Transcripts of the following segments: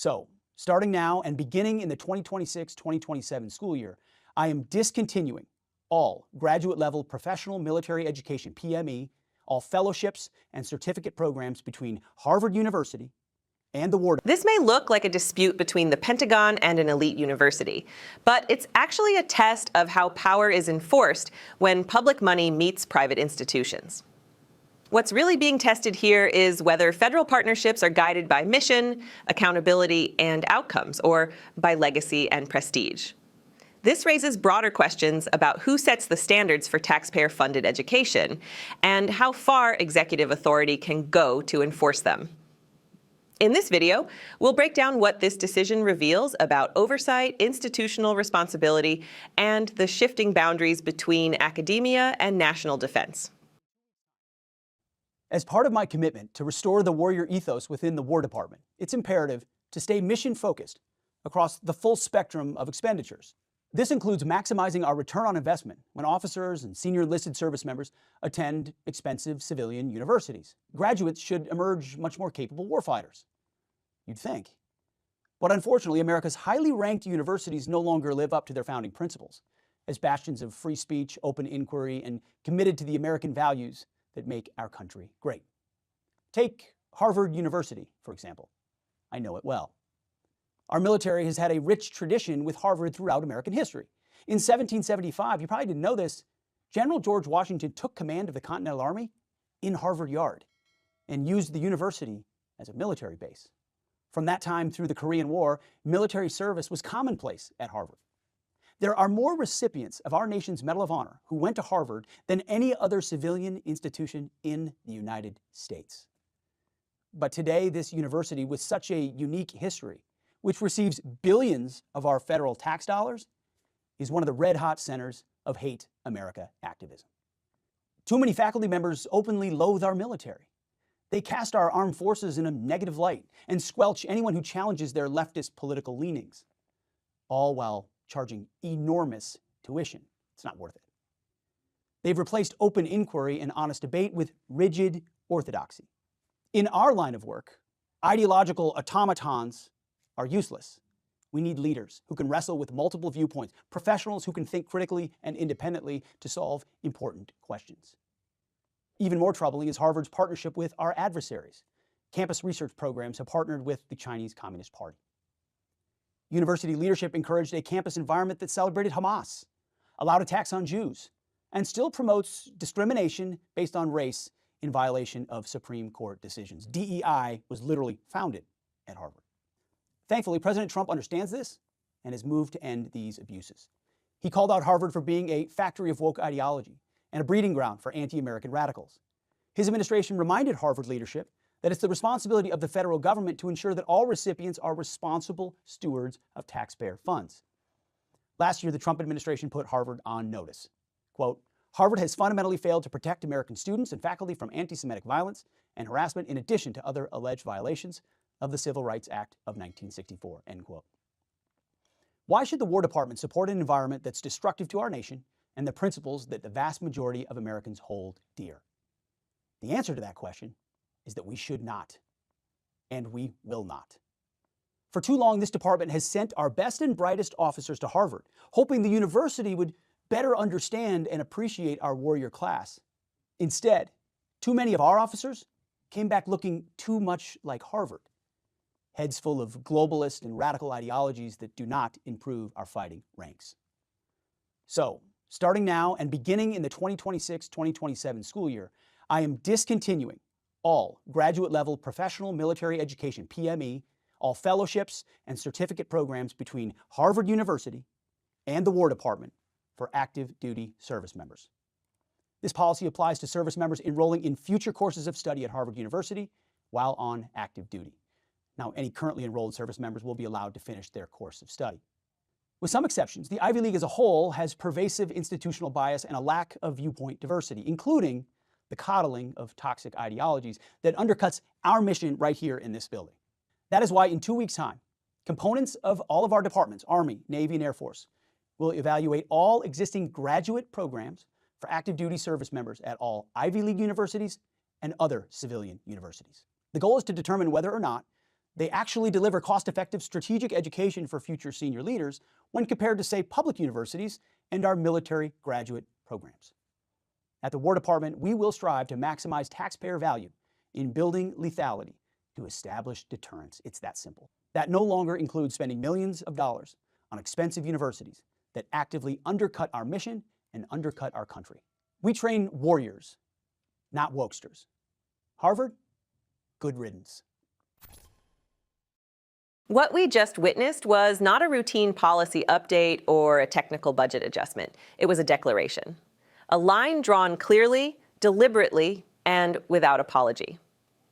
So, starting now and beginning in the 2026-2027 school year, I am discontinuing all graduate-level professional military education, PME, all fellowships and certificate programs between Harvard University and the War Department. This may look like a dispute between the Pentagon and an elite university, but it's actually a test of how power is enforced when public money meets private institutions. What's really being tested here is whether federal partnerships are guided by mission, accountability, and outcomes, or by legacy and prestige. This raises broader questions about who sets the standards for taxpayer-funded education and how far executive authority can go to enforce them. In this video, we'll break down what this decision reveals about oversight, institutional responsibility, and the shifting boundaries between academia and national defense. As part of my commitment to restore the warrior ethos within the War Department, it's imperative to stay mission-focused across the full spectrum of expenditures. This includes maximizing our return on investment when officers and senior enlisted service members attend expensive civilian universities. Graduates should emerge much more capable warfighters, you'd think. But unfortunately, America's highly ranked universities no longer live up to their founding principles as bastions of free speech, open inquiry, and committed to the American values that make our country great. Take Harvard University, for example. I know it well. Our military has had a rich tradition with Harvard throughout American history. In 1775, you probably didn't know this, General George Washington took command of the Continental Army in Harvard Yard and used the university as a military base. From that time through the Korean War, military service was commonplace at Harvard. There are more recipients of our nation's Medal of Honor who went to Harvard than any other civilian institution in the United States. But today, this university with such a unique history, which receives billions of our federal tax dollars, is one of the red-hot centers of hate America activism. Too many faculty members openly loathe our military. They cast our armed forces in a negative light and squelch anyone who challenges their leftist political leanings, all while charging enormous tuition. It's not worth it. They've replaced open inquiry and honest debate with rigid orthodoxy. In our line of work, ideological automatons are useless. We need leaders who can wrestle with multiple viewpoints, professionals who can think critically and independently to solve important questions. Even more troubling is Harvard's partnership with our adversaries. Campus research programs have partnered with the Chinese Communist Party. University leadership encouraged a campus environment that celebrated Hamas, allowed attacks on Jews, and still promotes discrimination based on race in violation of Supreme Court decisions. DEI was literally founded at Harvard. Thankfully, President Trump understands this and has moved to end these abuses. He called out Harvard for being a factory of woke ideology and a breeding ground for anti-American radicals. His administration reminded Harvard leadership that it's the responsibility of the federal government to ensure that all recipients are responsible stewards of taxpayer funds. Last year, the Trump administration put Harvard on notice. Quote, Harvard has fundamentally failed to protect American students and faculty from anti-Semitic violence and harassment in addition to other alleged violations of the Civil Rights Act of 1964, end quote. Why should the War Department support an environment that's destructive to our nation and the principles that the vast majority of Americans hold dear? The answer to that question is that we should not, and we will not. For too long, this department has sent our best and brightest officers to Harvard, hoping the university would better understand and appreciate our warrior class. Instead, too many of our officers came back looking too much like Harvard, heads full of globalist and radical ideologies that do not improve our fighting ranks. So, starting now and beginning in the 2026-2027 school year, I am discontinuing all graduate-level professional military education, PME, all fellowships and certificate programs between Harvard University and the War Department for active duty service members. This policy applies to service members enrolling in future courses of study at Harvard University while on active duty. Now, any currently enrolled service members will be allowed to finish their course of study. With some exceptions, the Ivy League as a whole has pervasive institutional bias and a lack of viewpoint diversity, including the coddling of toxic ideologies that undercuts our mission right here in this building. That is why in 2 weeks' time, components of all of our departments, Army, Navy, and Air Force, will evaluate all existing graduate programs for active duty service members at all Ivy League universities and other civilian universities. The goal is to determine whether or not They actually deliver cost-effective strategic education for future senior leaders when compared to, say, public universities and our military graduate programs. At the War Department, we will strive to maximize taxpayer value in building lethality to establish deterrence. It's that simple. That no longer includes spending millions of dollars on expensive universities that actively undercut our mission and undercut our country. We train warriors, not wokesters. Harvard, good riddance. What we just witnessed was not a routine policy update or a technical budget adjustment. It was a declaration. A line drawn clearly, deliberately, and without apology.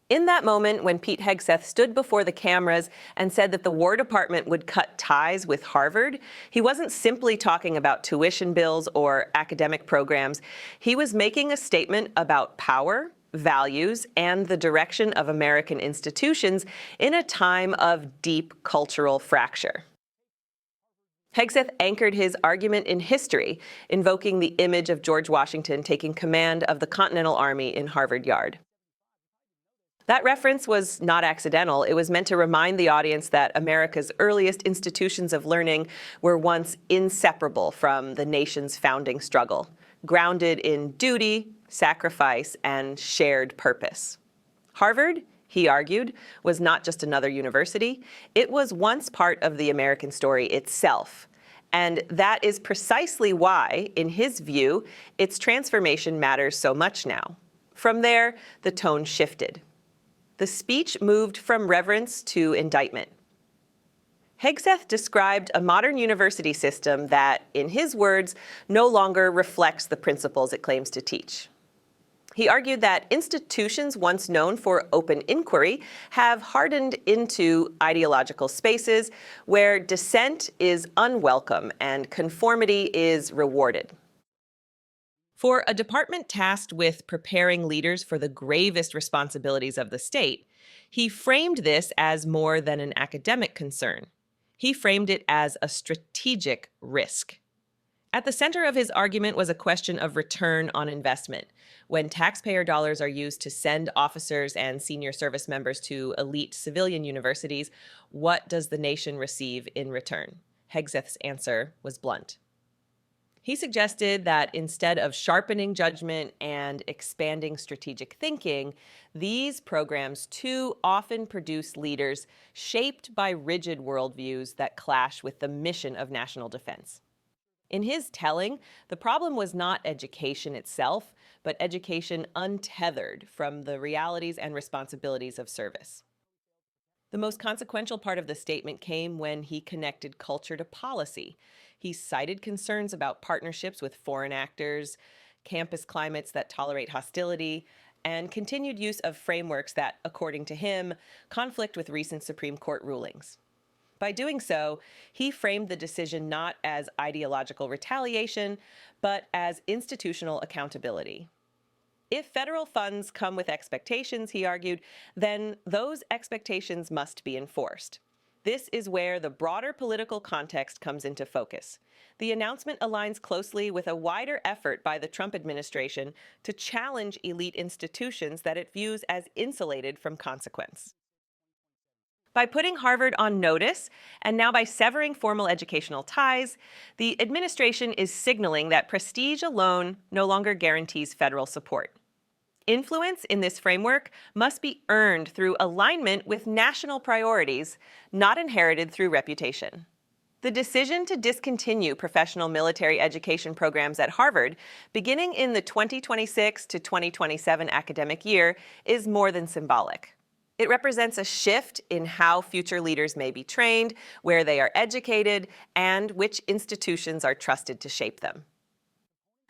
In that moment, when Pete Hegseth stood before the cameras and said that the War Department would cut ties with Harvard, he wasn't simply talking about tuition bills or academic programs. He was making a statement about power, values, and the direction of American institutions in a time of deep cultural fracture. Hegseth anchored his argument in history, invoking the image of George Washington taking command of the Continental Army in Harvard Yard. That reference was not accidental. It was meant to remind the audience that America's earliest institutions of learning were once inseparable from the nation's founding struggle, grounded in duty, sacrifice, and shared purpose. Harvard, he argued, was not just another university. It was once part of the American story itself. And that is precisely why, in his view, its transformation matters so much now. From there, the tone shifted. The speech moved from reverence to indictment. Hegseth described a modern university system that, in his words, no longer reflects the principles it claims to teach. He argued that institutions once known for open inquiry have hardened into ideological spaces where dissent is unwelcome and conformity is rewarded. For a department tasked with preparing leaders for the gravest responsibilities of the state, he framed this as more than an academic concern. He framed it as a strategic risk. At the center of his argument was a question of return on investment. When taxpayer dollars are used to send officers and senior service members to elite civilian universities, what does the nation receive in return? Hegseth's answer was blunt. He suggested that instead of sharpening judgment and expanding strategic thinking, these programs too often produce leaders shaped by rigid worldviews that clash with the mission of national defense. In his telling, the problem was not education itself, but education untethered from the realities and responsibilities of service. The most consequential part of the statement came when he connected culture to policy. He cited concerns about partnerships with foreign actors, campus climates that tolerate hostility, and continued use of frameworks that, according to him, conflict with recent Supreme Court rulings. By doing so, he framed the decision not as ideological retaliation, but as institutional accountability. If federal funds come with expectations, he argued, then those expectations must be enforced. This is where the broader political context comes into focus. The announcement aligns closely with a wider effort by the Trump administration to challenge elite institutions that it views as insulated from consequence. By putting Harvard on notice, and now by severing formal educational ties, the administration is signaling that prestige alone no longer guarantees federal support. Influence in this framework must be earned through alignment with national priorities, not inherited through reputation. The decision to discontinue professional military education programs at Harvard, beginning in the 2026 to 2027 academic year, is more than symbolic. It represents a shift in how future leaders may be trained, where they are educated, and which institutions are trusted to shape them.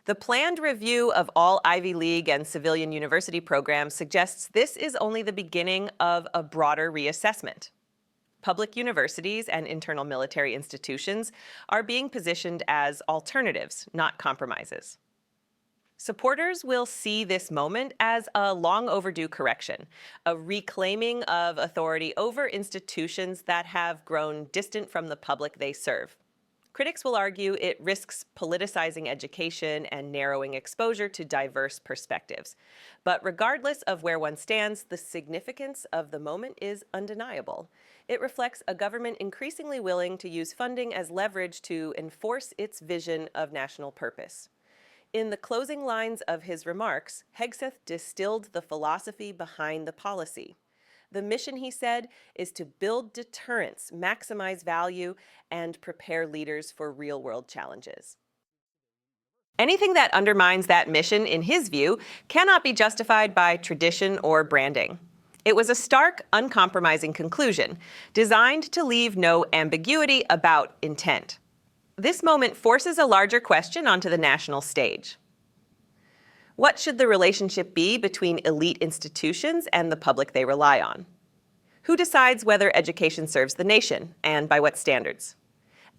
The planned review of all Ivy League and civilian university programs suggests this is only the beginning of a broader reassessment. Public universities and internal military institutions are being positioned as alternatives, not compromises. Supporters will see this moment as a long overdue correction, a reclaiming of authority over institutions that have grown distant from the public they serve. Critics will argue it risks politicizing education and narrowing exposure to diverse perspectives. But regardless of where one stands, the significance of the moment is undeniable. It reflects a government increasingly willing to use funding as leverage to enforce its vision of national purpose. In the closing lines of his remarks, Hegseth distilled the philosophy behind the policy. The mission, he said, is to build deterrence, maximize value, and prepare leaders for real-world challenges. Anything that undermines that mission, in his view, cannot be justified by tradition or branding. It was a stark, uncompromising conclusion, designed to leave no ambiguity about intent. This moment forces a larger question onto the national stage. What should the relationship be between elite institutions and the public they rely on? Who decides whether education serves the nation, and by what standards?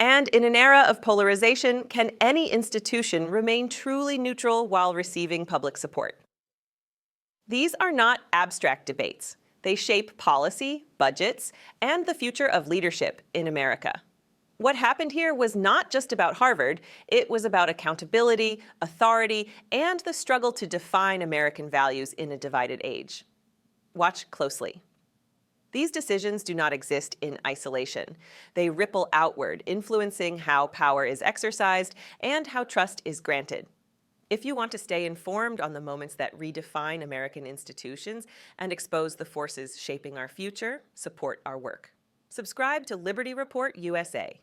And in an era of polarization, can any institution remain truly neutral while receiving public support? These are not abstract debates. They shape policy, budgets, and the future of leadership in America. What happened here was not just about Harvard, it was about accountability, authority, and the struggle to define American values in a divided age. Watch closely. These decisions do not exist in isolation. They ripple outward, influencing how power is exercised and how trust is granted. If you want to stay informed on the moments that redefine American institutions and expose the forces shaping our future, support our work. Subscribe to Liberty Report USA.